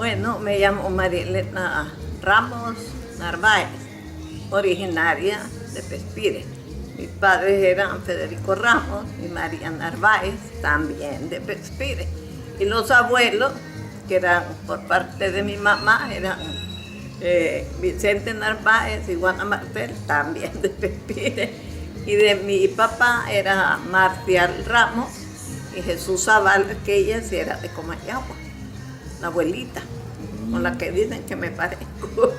Bueno, me llamo María Elena Ramos Narváez, originaria de Pespire. Mis padres eran Federico Ramos y María Narváez, también de Pespire. Y los abuelos, que eran por parte de mi mamá, eran Vicente Narváez y Juana Martel, también de Pespire. Y de mi papá era Marcial Ramos y Jesús Zavala, que ella sí era de Comayagua, la abuelita, con la que dicen que me parezco.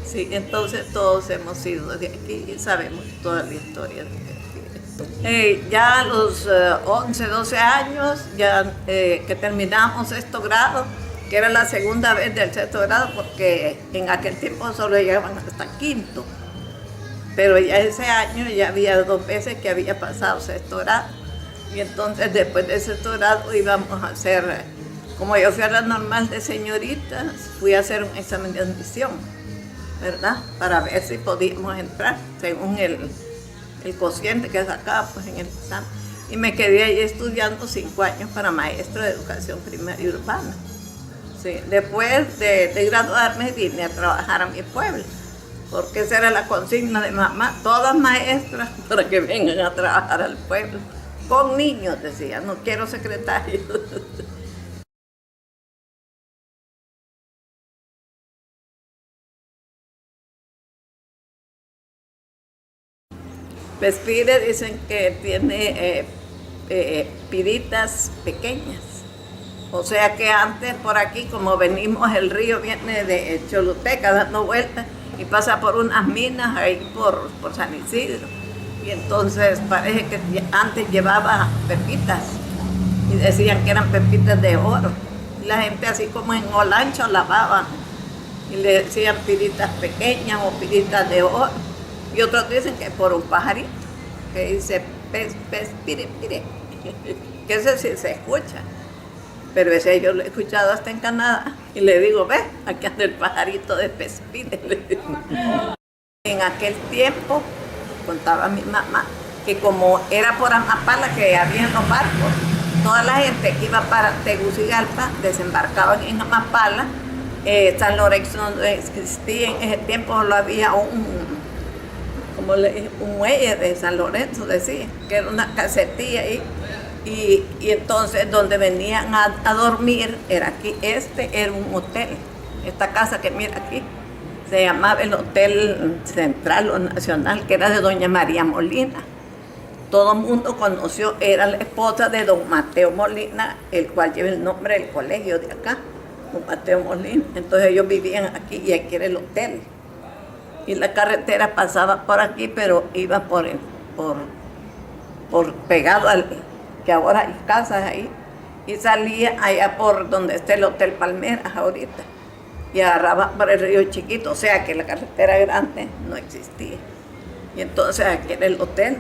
Sí, entonces todos hemos sido de aquí y sabemos toda la historia de Pespire. Ya a los 11, 12 años, ya que terminamos sexto grado, que era la segunda vez del sexto grado, porque en aquel tiempo solo llegaban hasta quinto. Pero ya ese año ya había 2 veces que había pasado sexto grado. Y entonces después de sexto grado íbamos a hacer, como yo fui a la normal de señoritas, fui a hacer un examen de admisión, ¿verdad? Para ver si podíamos entrar según el cociente que sacaba pues, en el examen. Y me quedé ahí estudiando 5 años para maestro de educación primaria urbana. Sí. Después de graduarme vine a trabajar a mi pueblo, porque esa era la consigna de mamá, todas maestras para que vengan a trabajar al pueblo. Con niños, decía, no quiero secretarios. Pespire dicen que tiene piritas pequeñas. O sea que antes por aquí, como venimos, el río viene de Choluteca dando vueltas y pasa por unas minas ahí por San Isidro. Y entonces parece que antes llevaba pepitas y decían que eran pepitas de oro. Y la gente así como en Olancho lavaban y le decían piritas pequeñas o piritas de oro. Y otros dicen que por un pajarito que dice pire, pire, que ese sí se escucha. Pero ese yo lo he escuchado hasta en Canadá y le digo, ve, aquí anda el pajarito de Pespire. En aquel tiempo, contaba mi mamá, que como era por Amapala que había los barcos, toda la gente que iba para Tegucigalpa desembarcaban en Amapala. San Lorenzo no existía en ese tiempo, solo había un muelle de San Lorenzo, decía, que era una casetilla ahí. Y entonces donde venían a dormir era aquí, era un hotel. Esta casa que mira aquí se llamaba el Hotel Central o Nacional, que era de doña María Molina. Todo el mundo conoció, era la esposa de don Mateo Molina, el cual lleva el nombre del colegio de acá, don Mateo Molina. Entonces ellos vivían aquí y aquí era el hotel. Y la carretera pasaba por aquí, pero iba por pegado al que ahora hay casas ahí, y salía allá por donde está el Hotel Palmeras ahorita, y agarraba por el río Chiquito, o sea que la carretera grande no existía. Y entonces aquí era el hotel,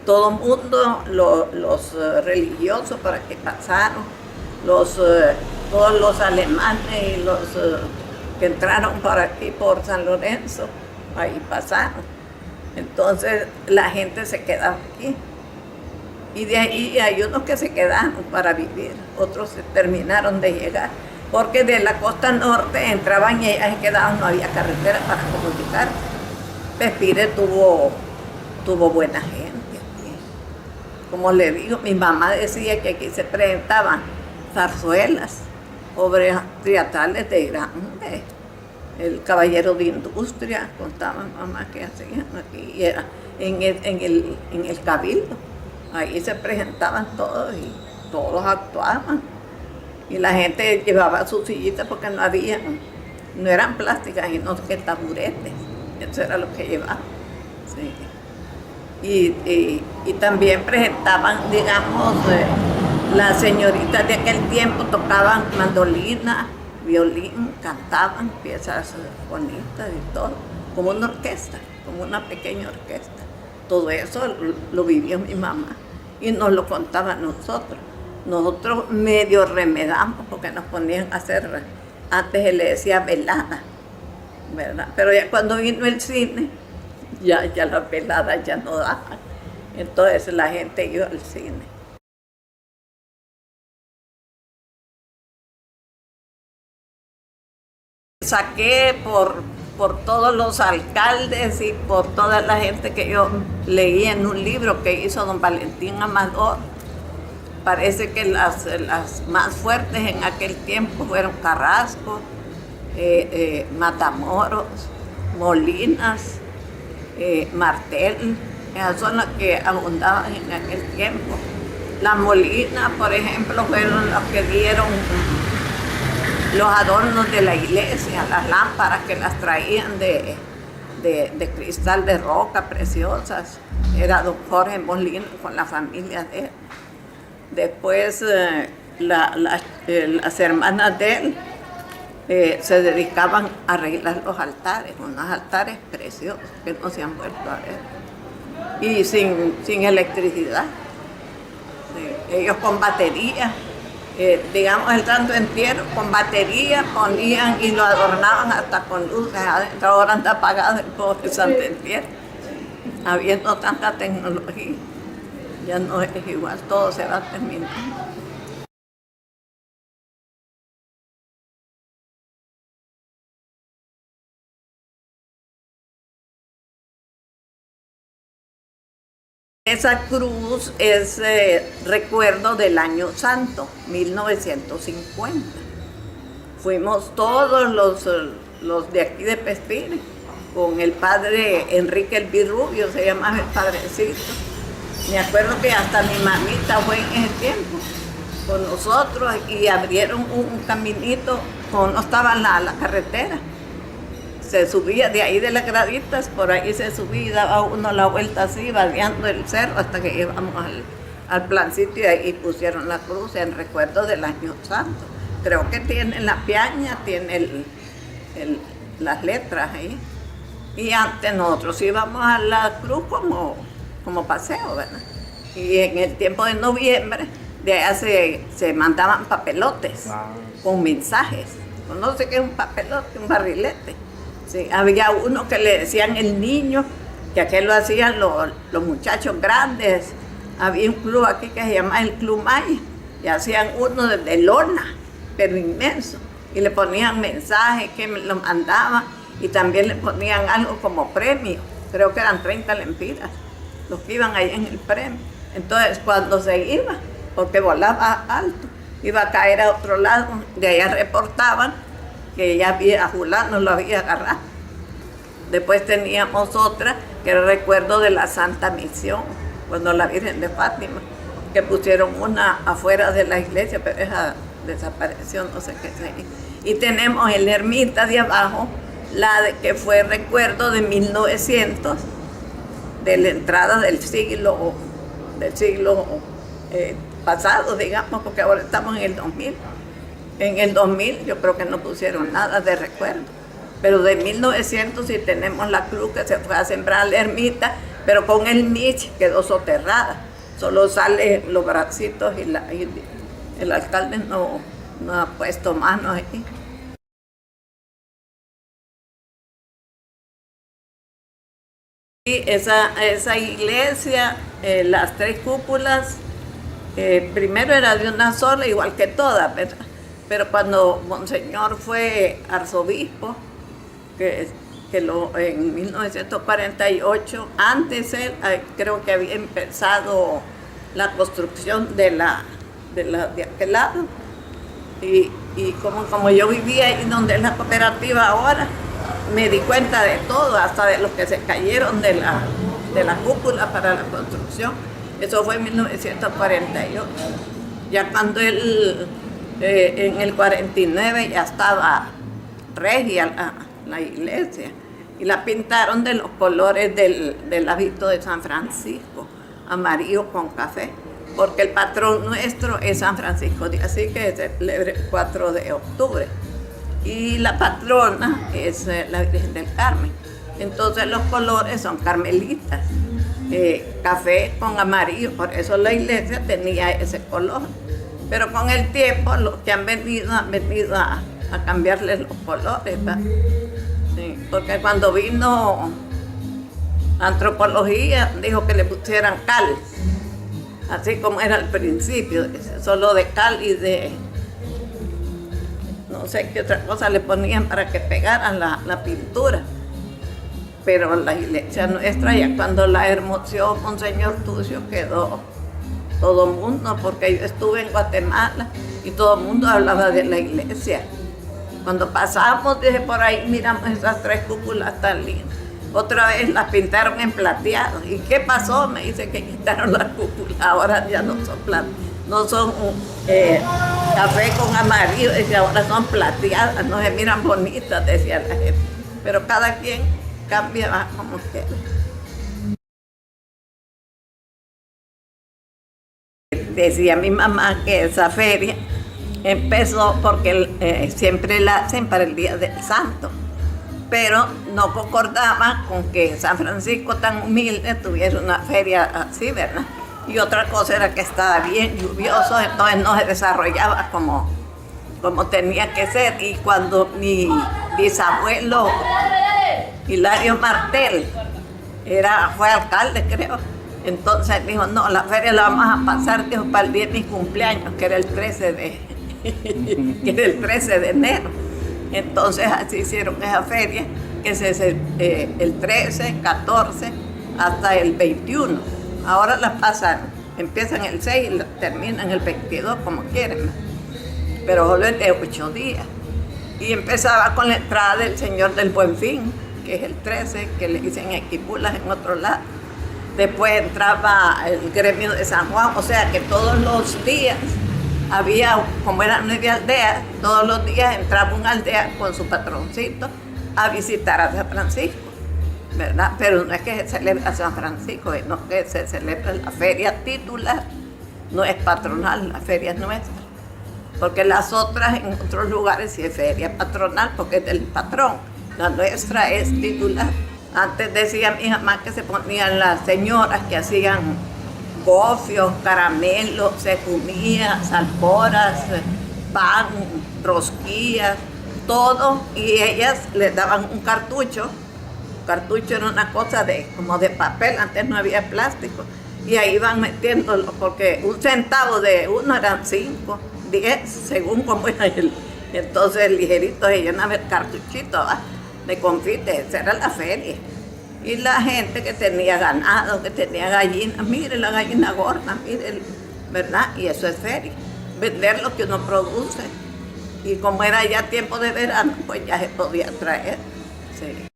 todo el mundo, los religiosos para que pasaron, todos los alemanes y los que entraron por aquí, por San Lorenzo, ahí pasaron. Entonces la gente se quedaba aquí. Y de ahí hay unos que se quedaron para vivir, otros se terminaron de llegar, porque de la costa norte entraban y ellas se quedaban, no había carretera para comunicar. Pespire tuvo buena gente aquí. Como le digo, mi mamá decía que aquí se presentaban zarzuelas, obras teatrales de grande. El caballero de industria, contaba mamá que hacían aquí, y era en el cabildo. Ahí se presentaban todos y todos actuaban. Y la gente llevaba sus sillitas porque no eran plásticas, sino que taburetes. Eso era lo que llevaban. Sí. Y también presentaban, digamos, las señoritas de aquel tiempo tocaban mandolina, violín, cantaban piezas bonitas y todo, como una orquesta, como una pequeña orquesta. Todo eso lo vivió mi mamá y nos lo contaba a nosotros. Nosotros medio remedamos porque nos ponían a hacer, antes se le decía velada, ¿verdad? Pero ya cuando vino el cine, ya las veladas ya no daban. Entonces la gente iba al cine. saqué por todos los alcaldes y por toda la gente que yo leí en un libro que hizo don Valentín Amador. Parece que las más fuertes en aquel tiempo fueron Carrasco, Matamoros, Molinas, Martel. Esas son las que abundaban en aquel tiempo. Las Molinas, por ejemplo, fueron las que dieron los adornos de la iglesia, las lámparas que las traían de cristal de roca preciosas. Era don Jorge Molina con la familia de él. Después las hermanas de él se dedicaban a arreglar los altares, unos altares preciosos que no se han vuelto a ver. Y sin electricidad. Sí, ellos con batería, digamos el santo entierro, con batería ponían y lo adornaban hasta con luces adentro. Ahora anda apagado el pobre santo entierro. Habiendo tanta tecnología, ya no es igual, todo se va a terminar. Esa cruz es recuerdo del año santo, 1950. Fuimos todos los de aquí de Pespire, con el padre Enrique Elvirrubio, se llamaba el padrecito. Me acuerdo que hasta mi mamita fue en ese tiempo con nosotros y abrieron un caminito, no estaba la carretera. Se subía de ahí de las graditas, por ahí se subía y daba uno la vuelta así, vadeando el cerro hasta que llegamos al plancito y ahí pusieron la cruz en recuerdo del año santo. Creo que tiene la piaña, tiene las letras ahí. Y antes nosotros íbamos a la cruz como paseo, ¿verdad? Y en el tiempo de noviembre, de allá se mandaban papelotes con mensajes. No sé qué es un papelote, un barrilete. Sí, había uno que le decían el niño, que aquel lo hacían los muchachos grandes. Había un club aquí que se llamaba el Club Maya, y hacían uno de lona, pero inmenso. Y le ponían mensajes que lo mandaban, y también le ponían algo como premio. Creo que eran 30 lempiras, los que iban ahí en el premio. Entonces, cuando se iba, porque volaba alto, iba a caer a otro lado, de allá reportaban que ya había, a fulano lo había agarrado. Después teníamos otra, que era el recuerdo de la Santa Misión, cuando la Virgen de Fátima, que pusieron una afuera de la iglesia, pero esa desapareció, no sé qué sé. Y tenemos en la ermita de abajo, que fue recuerdo de 1900, de la entrada del siglo pasado, digamos, porque ahora estamos en el 2000. En el 2000 yo creo que no pusieron nada de recuerdo, pero de 1900 sí tenemos la cruz que se fue a sembrar a la ermita, pero con el niche quedó soterrada, solo salen los bracitos y el alcalde no ha puesto manos ahí. Y esa iglesia, las tres cúpulas, primero era de una sola, igual que todas, ¿verdad? Pero cuando Monseñor fue arzobispo, en 1948, antes él creo que había empezado la construcción de aquel lado. Y como yo vivía ahí donde es la cooperativa ahora, me di cuenta de todo, hasta de los que se cayeron de la cúpula para la construcción. Eso fue en 1948. Ya cuando él, en el 49, ya estaba regia la iglesia. Y la pintaron de los colores del hábito de San Francisco, amarillo con café. Porque el patrón nuestro es San Francisco de Asís, que se celebra el 4 de octubre. Y la patrona es la Virgen del Carmen. Entonces los colores son carmelitas, café con amarillo, por eso la iglesia tenía ese color. Pero con el tiempo los que han venido a cambiarles los colores, ¿verdad? Sí, porque cuando vino antropología dijo que le pusieran cal, así como era al principio, solo de cal y de... no sé qué otra cosa le ponían para que pegaran la pintura. Pero la iglesia nuestra, ya cuando la hermoseó Monseñor Tucio, quedó todo el mundo, porque yo estuve en Guatemala y todo el mundo hablaba de la iglesia. Cuando pasamos, dije, por ahí miramos esas 3 cúpulas tan lindas. Otra vez las pintaron en plateado. ¿Y qué pasó? Me dice que quitaron las cúpulas, ahora ya no son plateadas. No son café con amarillo, decía, ahora son plateadas, no se miran bonitas, decía la gente. Pero cada quien cambia como quiera. Decía mi mamá que esa feria empezó porque siempre la hacen para el Día del Santo, pero no concordaba con que San Francisco tan humilde tuviera una feria así, ¿verdad? Y otra cosa era que estaba bien lluvioso, entonces no se desarrollaba como tenía que ser. Y cuando mi bisabuelo Hilario Martel fue alcalde, creo, entonces dijo, no, la feria la vamos a pasar, dijo, para el día de mi cumpleaños, que era el 13 de enero. Entonces así hicieron esa feria, que es el 13, 14, hasta el 21. Ahora la pasan, empiezan el 6 y terminan el 22, como quieren, pero solo es de 8 días. Y empezaba con la entrada del Señor del Buen Fin, que es el 13, que le dicen Equipulas en otro lado. Después entraba el gremio de San Juan, o sea que todos los días había, como eran 9 aldeas, todos los días entraba una aldea con su patroncito a visitar a San Francisco, ¿verdad? Pero no es que se celebra San Francisco, no, que se celebra la feria titular, no es patronal, la feria es nuestra. Porque las otras en otros lugares sí es feria patronal, porque es del patrón. La nuestra es titular. Antes decía mi mamá que se ponían las señoras que hacían gofios, caramelos, se comía, salporas, pan, rosquillas, todo, y ellas les daban un cartucho. Cartucho era una cosa como de papel, antes no había plástico, y ahí iban metiéndolo, porque 1 centavo de uno eran 5, 10, según como era entonces ligerito se llenaba el cartuchito, ¿va?, de confites. Esa era la feria. Y la gente que tenía ganado, que tenía gallinas, mire la gallina gorda, mire, ¿verdad? Y eso es feria, vender lo que uno produce. Y como era ya tiempo de verano, pues ya se podía traer. Sí.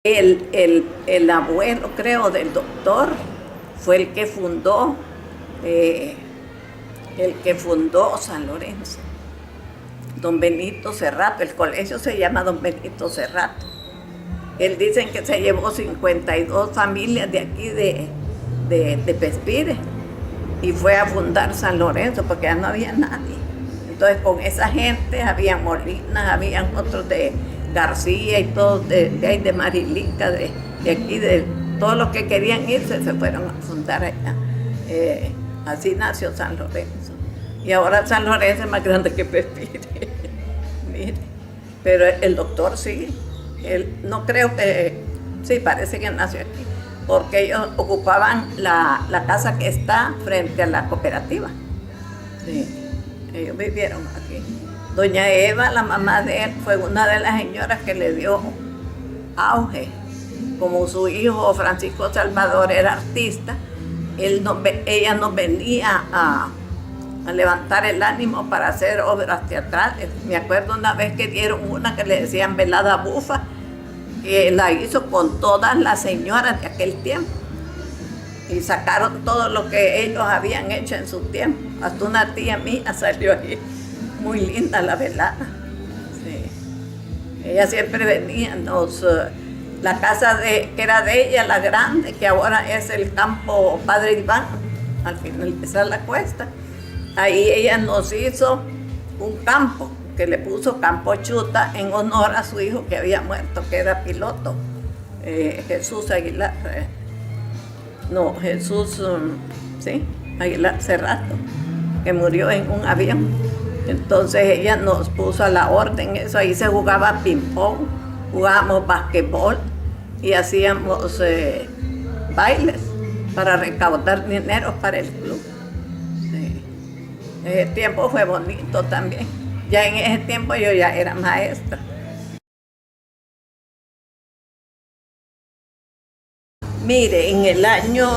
El abuelo, creo, del doctor fue el que fundó San Lorenzo, don Benito Cerrato. El colegio se llama don Benito Cerrato. Él dicen que se llevó 52 familias de aquí de Pespire y fue a fundar San Lorenzo porque ya no había nadie. Entonces con esa gente había Molinas, habían otros de García y todos de Marilica, de aquí, de todos los que querían irse se fueron a fundar allá. Así nació San Lorenzo. Y ahora San Lorenzo es más grande que Pespire. Mire. Pero el doctor sí, él no creo que, sí, parece que nació aquí, porque ellos ocupaban la casa que está frente a la cooperativa. Sí, ellos vivieron aquí. Doña Eva, la mamá de él, fue una de las señoras que le dio auge. Como su hijo Francisco Salvador era artista, ella nos venía a levantar el ánimo para hacer obras teatrales. Me acuerdo una vez que dieron una que le decían Velada Bufa, que la hizo con todas las señoras de aquel tiempo. Y sacaron todo lo que ellos habían hecho en su tiempo. Hasta una tía mía salió ahí. Muy linda la velada. Sí. Ella siempre venía, la casa que era de ella, la grande, que ahora es el campo Padre Iván, al finalizar la cuesta. Ahí ella nos hizo un campo, que le puso Campo Chuta en honor a su hijo que había muerto, que era piloto, Jesús Aguilar, Aguilar Cerrato, que murió en un avión. Entonces ella nos puso a la orden eso, ahí se jugaba ping-pong, jugábamos basquetbol y hacíamos bailes. para recaudar dinero para el club. Sí. Ese tiempo fue bonito también. Ya en ese tiempo yo ya era maestra. Mire, en el año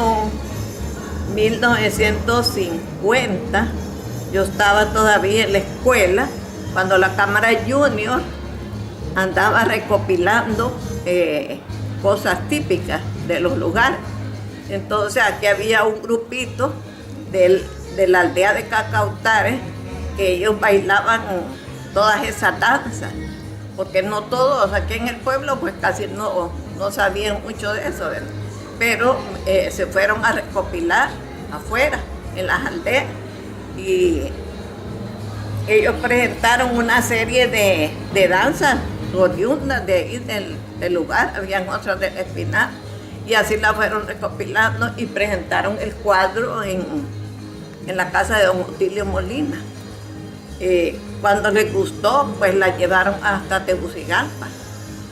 1950, yo estaba todavía en la escuela, cuando la Cámara Junior andaba recopilando cosas típicas de los lugares. Entonces aquí había un grupito de la aldea de Cacautares que ellos bailaban todas esas danzas, porque no todos aquí en el pueblo pues casi no sabían mucho de eso, ¿verdad? Pero se fueron a recopilar afuera, en las aldeas, y ellos presentaron una serie de danzas oriundas de ahí del lugar, habían otras del Espinar, y así la fueron recopilando y presentaron el cuadro en la casa de don Otilio Molina. Cuando les gustó, pues la llevaron hasta Tegucigalpa,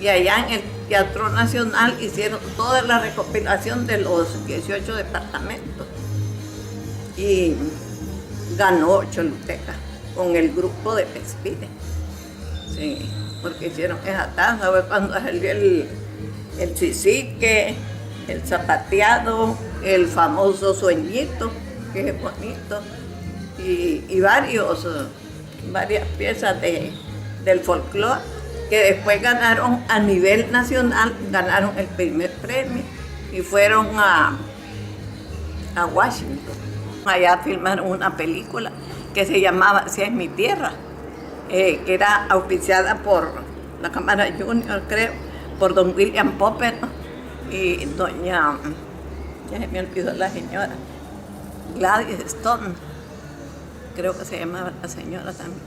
y allá en el Teatro Nacional hicieron toda la recopilación de los 18 departamentos, y ganó Choluteca con el grupo de Pespire. Sí, porque hicieron esa danza. Fue cuando salió el chisique, el zapateado, el famoso sueñito, que es bonito, y varias piezas del folclore que después ganaron a nivel nacional, ganaron el primer premio y fueron a Washington. Allá filmaron una película que se llamaba Si es mi tierra, que era auspiciada por la Cámara Junior, creo, por don William Popper y doña, ya se me olvidó la señora, Gladys Stone, creo que se llamaba la señora también.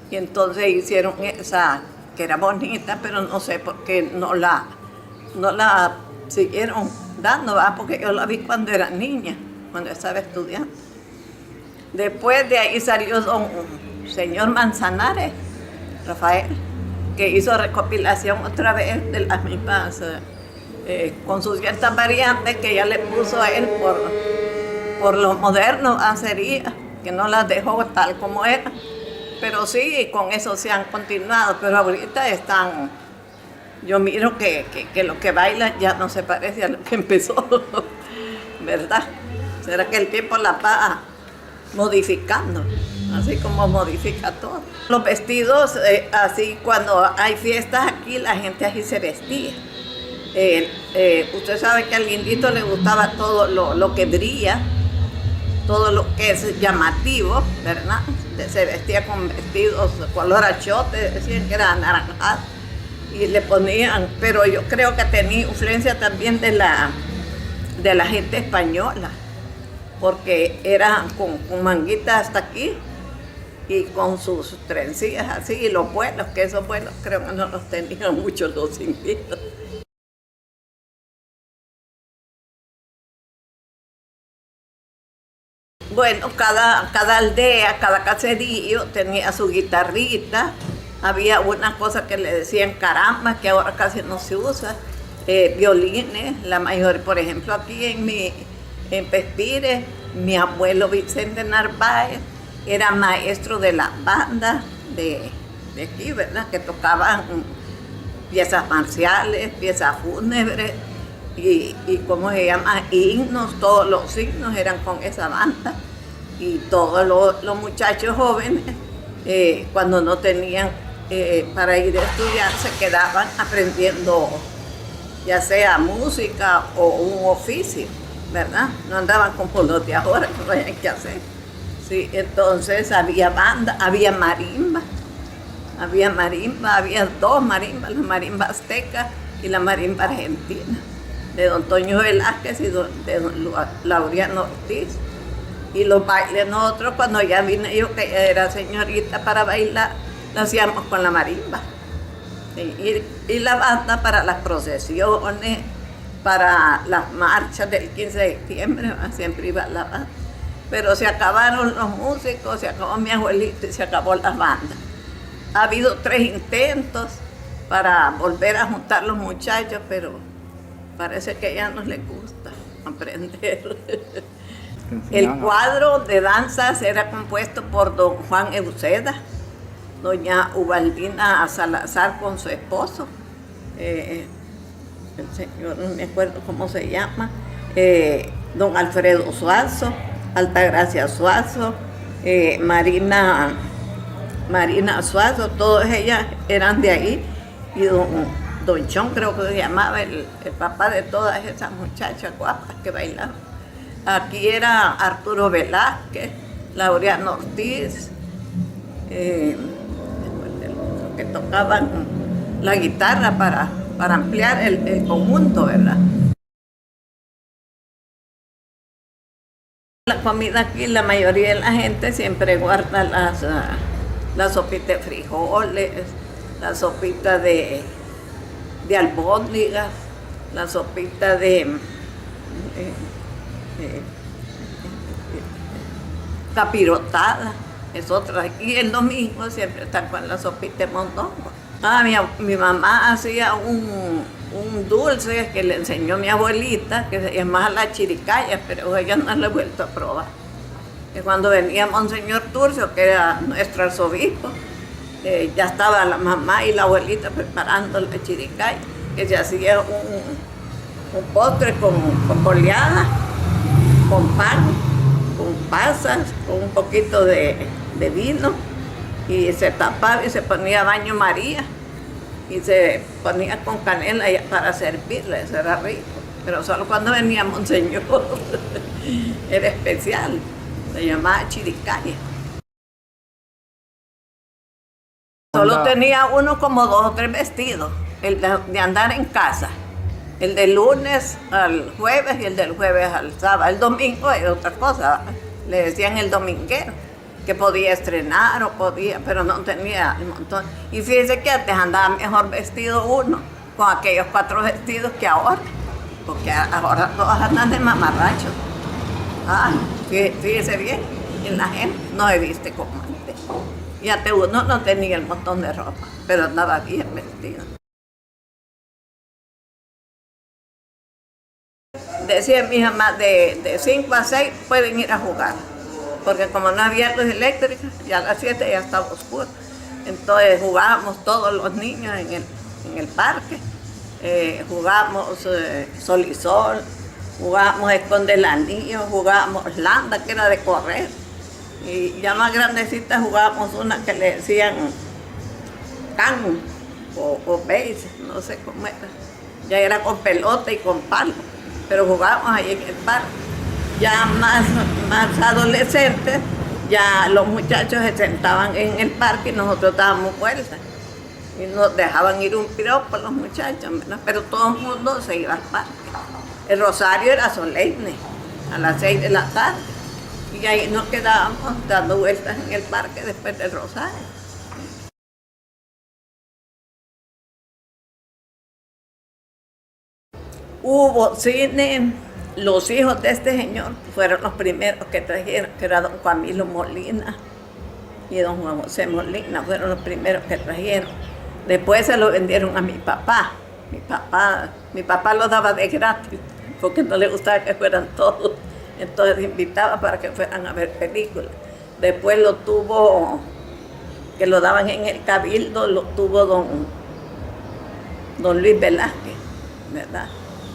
Y entonces hicieron esa, que era bonita, pero no sé por qué no la siguieron dando, ¿verdad? Porque yo la vi cuando era niña, cuando estaba estudiando. Después de ahí salió don señor Manzanares, Rafael, que hizo recopilación otra vez de las mismas, con sus ciertas variantes que ya le puso a él por lo moderno, sería, que no las dejó tal como era. Pero sí, con eso se han continuado, pero ahorita están, yo miro que lo que bailan ya no se parece a lo que empezó, ¿verdad? ¿Será que el tiempo la va modificando, así como modifica todo? Los vestidos, así cuando hay fiestas aquí, la gente así se vestía. Usted sabe que al lindito le gustaba todo lo que brilla, todo lo que es llamativo, ¿verdad? Se vestía con vestidos color achote, decían que era anaranjado, y le ponían, pero yo creo que tenía influencia también de la gente española, porque eran con manguitas hasta aquí y con sus trencillas así, y los vuelos, que esos vuelos creo que no los tenían muchos los indios. Bueno, cada aldea, cada caserío tenía su guitarrita. Había una cosa que le decían caramba, que ahora casi no se usa. Violines, la mayor, por ejemplo, aquí en Pespire, mi abuelo Vicente Narváez era maestro de la banda de aquí, ¿verdad? Que tocaban piezas marciales, piezas fúnebres, y ¿cómo se llama? Himnos, todos los himnos eran con esa banda. Y todos los muchachos jóvenes, cuando no tenían para ir a estudiar, se quedaban aprendiendo ya sea música o un oficio, ¿verdad? No andaban como los de ahora, que no había que hacer. Sí, entonces había banda, había marimba, había dos marimbas, la marimba azteca y la marimba argentina, de don Toño Velázquez y de don Laureano Ortiz. Y los bailes nosotros, cuando ya vine yo, que era señorita, para bailar, lo hacíamos con la marimba. Y la banda para las procesiones, para las marchas del 15 de septiembre, siempre iba la banda. Pero se acabaron los músicos, se acabó mi abuelito y se acabó la banda. Ha habido 3 intentos para volver a juntar los muchachos, pero parece que ya no les gusta. aprender. El cuadro de danzas era compuesto por don Juan Euseda, doña Ubaldina Salazar con su esposo, el señor, no me acuerdo cómo se llama, don Alfredo Suazo, Altagracia Suazo, Marina Suazo, todas ellas eran de ahí, y don Chon creo que se llamaba, el papá de todas esas muchachas guapas que bailaban. Aquí era Arturo Velázquez, Laureano Ortiz, que tocaban la guitarra para ampliar el conjunto, ¿verdad? La comida aquí, la mayoría de la gente siempre guarda las sopitas de frijoles, la sopita de albóndigas, la sopita de capirotada, es otra. Y el domingo siempre están con la sopita de mondongo. Mi mamá hacía un dulce que le enseñó mi abuelita, que se llamaba la chiricaya, pero ella no la he vuelto a probar. Que cuando venía Monseñor Turcio, que era nuestro arzobispo, ya estaba la mamá y la abuelita preparando la chiricaya, que se hacía un postre con boleada, con pan, con pasas, con un poquito de vino, y se tapaba y se ponía baño María y se ponía con canela para servirle, eso era rico, pero solo cuando venía Monseñor era especial, se llamaba chiricaya. Solo tenía uno como 2 o 3 vestidos, el de andar en casa, el del lunes al jueves y el del jueves al sábado. El domingo era otra cosa, le decían el dominguero, que podía estrenar o podía, pero no tenía un montón. Y fíjense que antes andaba mejor vestido uno, con aquellos 4 vestidos que ahora, porque ahora todos andan de mamarrachos. Fíjese bien, en la gente no se viste como antes. Y antes uno no tenía el montón de ropa, pero andaba bien vestido. Decía mi mamá, de 5 a 6 pueden ir a jugar, porque como no había luz eléctrica, ya a las 7 ya estaba oscuro. Entonces jugábamos todos los niños en el parque, jugábamos sol y sol, jugábamos esconde el anillo, jugábamos landa, que era de correr. Y ya más grandecita jugábamos una que le decían can o base, no sé cómo era. Ya era con pelota y con palo, pero jugábamos ahí en el parque. Ya más adolescentes, ya los muchachos se sentaban en el parque y nosotros dábamos vueltas. Y nos dejaban ir un piropo los muchachos, ¿verdad? Pero todo el mundo se iba al parque. El rosario era solemne, a las 6 de la tarde. Y ahí nos quedábamos dando vueltas en el parque después del rosario. Hubo cine, los hijos de este señor fueron los primeros que trajeron, que era don Camilo Molina y don Juan José Molina, fueron los primeros que trajeron. Después se lo vendieron a mi papá. Mi papá lo daba de gratis, porque no le gustaba que fueran todos. Entonces invitaba para que fueran a ver películas. Después lo tuvo, que lo daban en el Cabildo, lo tuvo don Luis Velázquez, ¿verdad?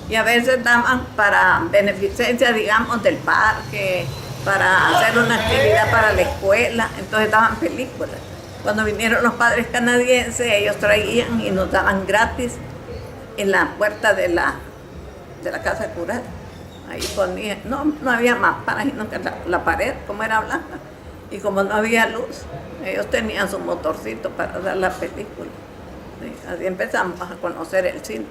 Y a veces daban para beneficencia, digamos, del parque, para hacer una actividad para la escuela, entonces daban películas. Cuando vinieron los padres canadienses, ellos traían y nos daban gratis en la puerta de la casa cural. Ahí ponía, no había mamparas, sino que la pared, como era blanca, y como no había luz, ellos tenían su motorcito para dar la película. Sí, así empezamos a conocer el cine,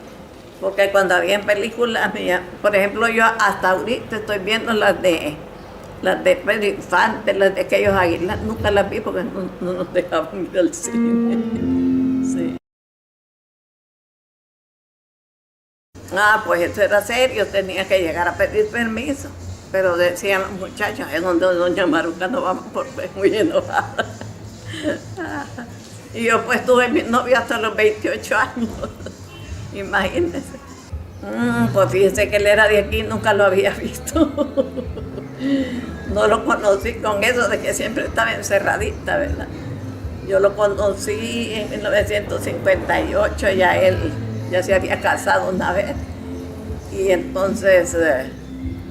porque cuando había películas, por ejemplo, yo hasta ahorita estoy viendo las de Pedro Infante, las de aquellos Aguilar, nunca las vi porque no nos dejaban ir al cine. Sí. Pues eso era serio, tenía que llegar a pedir permiso. Pero decían los muchachos, es donde doña Maruca no vamos porque es muy enojada. Y yo pues tuve mi novio hasta los 28 años, imagínense. Pues fíjese que él era de aquí, nunca lo había visto. No lo conocí con eso de que siempre estaba encerradita, ¿verdad? Yo lo conocí en 1958, ya él ya se había casado una vez. Y entonces,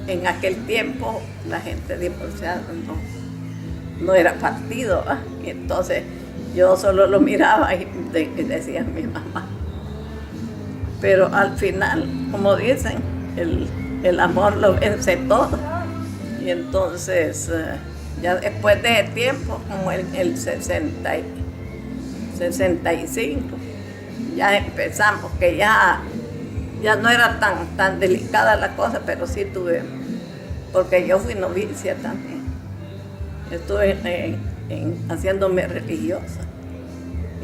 en aquel tiempo, la gente divorciada no era partido, ¿va? Y entonces yo solo lo miraba y decía mi mamá. Pero al final, como dicen, el amor lo vence todo. Y entonces, ya después de ese tiempo, como el 65, ya empezamos, que ya no era tan delicada la cosa, pero sí tuve, porque yo fui novicia también. Estuve haciéndome religiosa.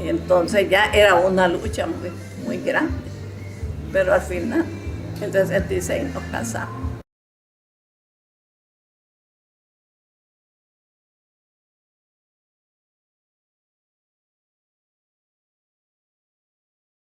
Y entonces ya era una lucha muy grande. Pero al final, en el 66 nos casamos.